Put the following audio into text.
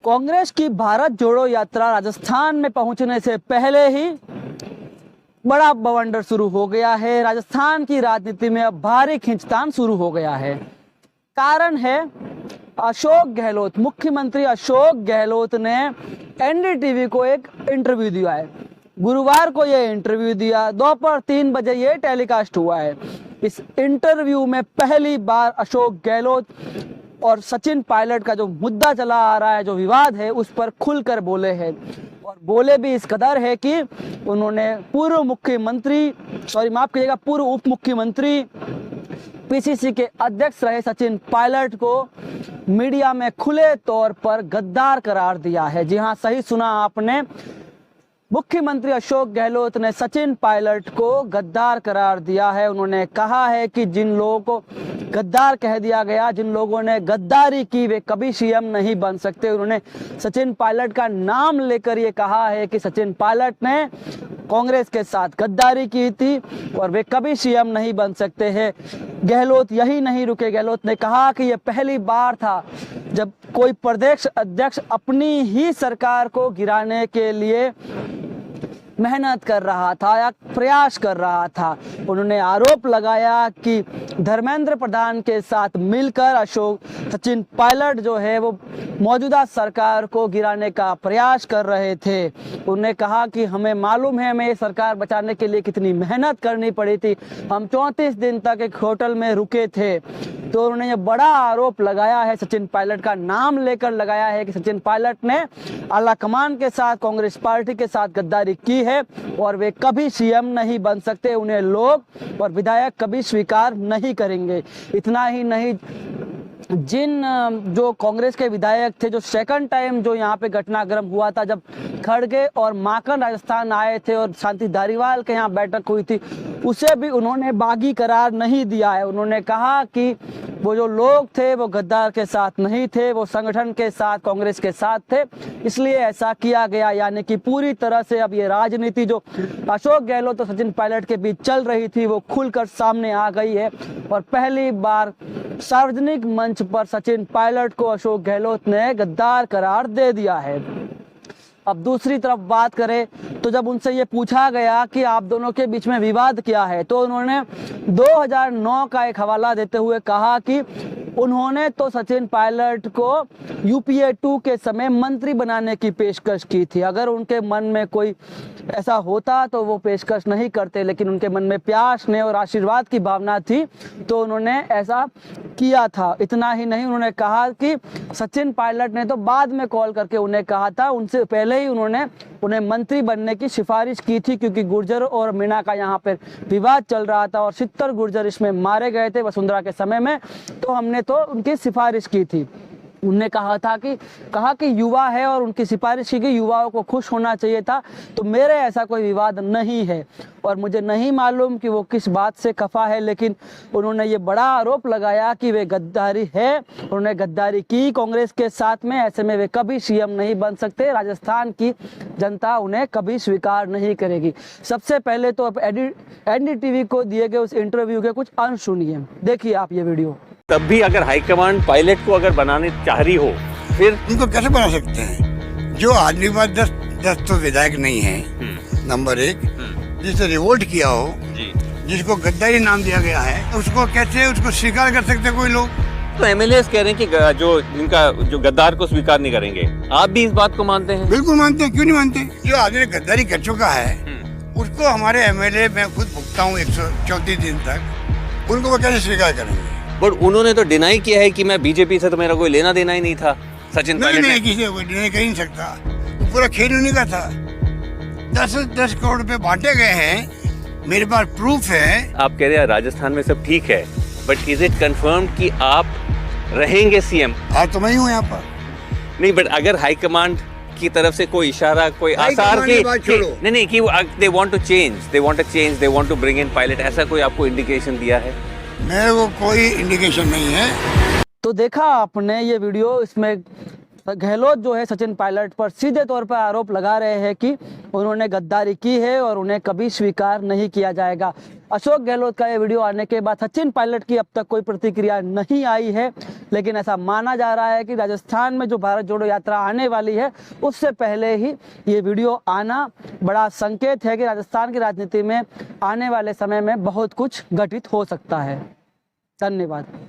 कांग्रेस की भारत जोड़ो यात्रा राजस्थान में पहुंचने से पहले ही बड़ा बवंडर शुरू हो गया है। राजस्थान की राजनीति में अब भारी खींचतान शुरू हो गया है। कारण है अशोक गहलोत, मुख्यमंत्री अशोक गहलोत ने एनडीटीवी को एक इंटरव्यू दिया है। गुरुवार को यह इंटरव्यू दिया, दोपहर 3 बजे ये टेलीकास्ट हुआ है। इस इंटरव्यू में पहली बार अशोक गहलोत और सचिन पायलट का जो मुद्दा चला आ रहा है, जो विवाद है, उस पर खुलकर बोले हैं। और बोले भी इस कदर है कि उन्होंने पूर्व उप मुख्यमंत्री पीसीसी के अध्यक्ष रहे सचिन पायलट को मीडिया में खुले तौर पर गद्दार करार दिया है। जी हाँ, सही सुना आपने, मुख्यमंत्री अशोक गहलोत ने सचिन पायलट को गद्दार करार दिया है। उन्होंने कहा है कि जिन लोगों को गद्दार कह दिया गया, जिन लोगों ने गद्दारी की, वे कभी सीएम नहीं बन सकते। उन्होंने सचिन पायलट का नाम लेकर ये कहा है कि सचिन पायलट ने कांग्रेस के साथ गद्दारी की थी और वे कभी सीएम नहीं बन सकते हैं। गहलोत यही नहीं रुके, गहलोत ने कहा कि यह पहली बार था जब कोई प्रदेश अध्यक्ष अपनी ही सरकार को गिराने के लिए मेहनत कर रहा था या प्रयास कर रहा था। उन्होंने आरोप लगाया कि धर्मेंद्र प्रधान के साथ मिलकर सचिन पायलट जो है वो मौजूदा सरकार को गिराने का प्रयास कर रहे थे। उन्होंने कहा कि हमें मालूम है हमें ये सरकार बचाने के लिए कितनी मेहनत करनी पड़ी थी, हम 34 दिन तक एक होटल में रुके थे। तो उन्होंने ये बड़ा आरोप लगाया है, सचिन पायलट का नाम लेकर लगाया है कि सचिन पायलट ने आला कमान के साथ, कांग्रेस पार्टी के साथ गद्दारी की है और वे कभी सीएम नहीं बन सकते, उन्हें लोग और विधायक कभी स्वीकार नहीं करेंगे। इतना ही नहीं, जिन जो कांग्रेस के विधायक थे, जो सेकंड टाइम जो यहाँ पे घटनाक्रम हुआ था, जब खड़गे और माकन राजस्थान आए थे और शांति धारीवाल के यहाँ बैठक हुई थी, उसे भी उन्होंने बागी करार नहीं दिया है। उन्होंने कहा कि वो जो लोग थे वो गद्दार के साथ नहीं थे, वो संगठन के साथ, कांग्रेस के साथ थे, इसलिए ऐसा किया गया। यानी कि पूरी तरह से अब ये राजनीति जो अशोक गहलोत और सचिन पायलट के बीच चल रही थी वो खुलकर सामने आ गई है और पहली बार सार्वजनिक मंच पर सचिन पायलट को अशोक गहलोत ने गद्दार करार दे दिया है। अब दूसरी तरफ बात करें तो जब उनसे ये पूछा गया कि आप दोनों के बीच में विवाद क्या है, तो उन्होंने 2009 का एक हवाला देते हुए कहा कि उन्होंने तो सचिन पायलट को यूपीए 2 के समय मंत्री बनाने की पेशकश की थी। अगर उनके मन में कोई ऐसा होता तो वो पेशकश नहीं करते, लेकिन उनके मन में प्यार, स्नेह और आशीर्वाद की भावना थी तो उन्होंने ऐसा किया था। इतना ही नहीं, उन्होंने कहा कि सचिन पायलट ने तो बाद में कॉल करके उन्हें कहा था, उनसे पहले ही उन्होंने उन्हें मंत्री बनने की सिफारिश की थी, क्योंकि गुर्जर और मीणा का यहाँ पर विवाद चल रहा था और 70 गुर्जर इसमें मारे गए थे वसुंधरा के समय में, तो हमने तो उनकी सिफारिश की थी। उनने कहा कि युवा है और उनकी सिफारिश की कि युवाओं को खुश होना चाहिए था, तो मेरे ऐसा कोई विवाद नहीं है और मुझे नहीं मालूम कि वो किस बात से खफा है, लेकिन उन्होंने ये बड़ा आरोप लगाया कि वे गद्दारी है, उन्होंने गद्दारी की कांग्रेस के साथ में, ऐसे में वे कभी सीएम नहीं बन सकते, राजस्थान की जनता उन्हें कभी स्वीकार नहीं करेगी। सबसे पहले तो अब एनडीटीवी को दिए गए उस इंटरव्यू के कुछ अंश सुनिए, देखिए आप ये वीडियो। तब भी अगर हाईकमांड पायलट को अगर बनाने चाह रही हो, फिर उनको कैसे बना सकते हैं? जो आदमी के पास 10 तो विधायक नहीं है, नंबर 1, जिसने रिवोल्ट किया हो, जिसको गद्दारी नाम दिया गया है, उसको कैसे उसको स्वीकार कर सकते कोई लोग? तो एमएलए कह रहे हैं कि जो गद्दार को स्वीकार नहीं करेंगे। आप भी इस बात को मानते हैं? बिल्कुल मानते हैं, क्यों नहीं मानते? जो आदमी गद्दारी कर चुका है उसको हमारे एमएलए, मैं खुद भुगता हूँ 134 दिन तक, उनको वो कैसे स्वीकार करेंगे? बट उन्होंने तो डिनाई किया है कि मैं बीजेपी से तो मेरा कोई लेना देना ही नहीं था। सचिन पायलट नहीं, किसी को डिनाई कर ही नहीं सकता, पूरा खेल उन्हीं का था। 10 करोड़ रुपए बांटे गए हैं, मेरे पास प्रूफ है। आप कह रहे हैं राजस्थान में सब ठीक है, बट इज इट कंफर्म कि आप रहेंगे सीएम? आज तो मैं ही हूँ यहाँ पर। नहीं, बट अगर हाईकमांड की तरफ से कोई इशारा, कोई आसार की नहीं कि they want to bring in Pilot, ऐसा कोई आपको इंडिकेशन दिया है? मेरे को कोई इंडिकेशन नहीं है। तो देखा आपने ये वीडियो, इसमें गहलोत जो है सचिन पायलट पर सीधे तौर पर आरोप लगा रहे हैं कि उन्होंने गद्दारी की है और उन्हें कभी स्वीकार नहीं किया जाएगा। अशोक गहलोत का ये वीडियो आने के बाद सचिन पायलट की अब तक कोई प्रतिक्रिया नहीं आई है, लेकिन ऐसा माना जा रहा है कि राजस्थान में जो भारत जोड़ो यात्रा आने वाली है उससे पहले ही ये वीडियो आना बड़ा संकेत है कि राजस्थान की राजनीति में आने वाले समय में बहुत कुछ घटित हो सकता है। धन्यवाद।